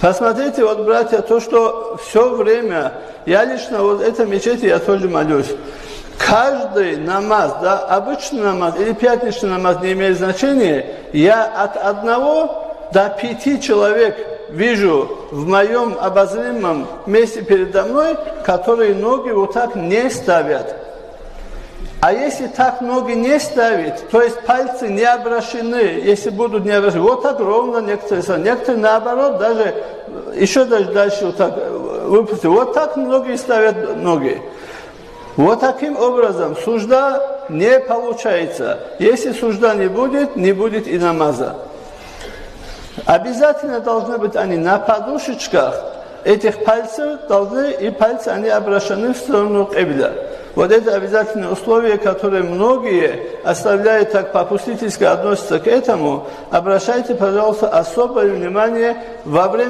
Посмотрите, вот, братья, то, что все время, я лично вот в этой мечети я тоже молюсь. Каждый намаз, да, обычный намаз или пятничный намаз не имеет значения, я от 1 до 5 человек вижу в моем обозримом месте передо мной, которые ноги вот так не ставят. А если так ноги не ставить, то есть пальцы не обращены, если будут не обращены, вот так ровно некоторые наоборот, даже еще даже дальше вот так выпустят, вот так ноги ставят ноги. Вот таким образом сужда не получается. Если сужда не будет и намаза. Обязательно должны быть они на подушечках этих пальцев, и пальцы они обращены в сторону кибля. Вот это обязательное условие, которое многие оставляют так попустительски относятся к этому. Обращайте, пожалуйста, особое внимание во время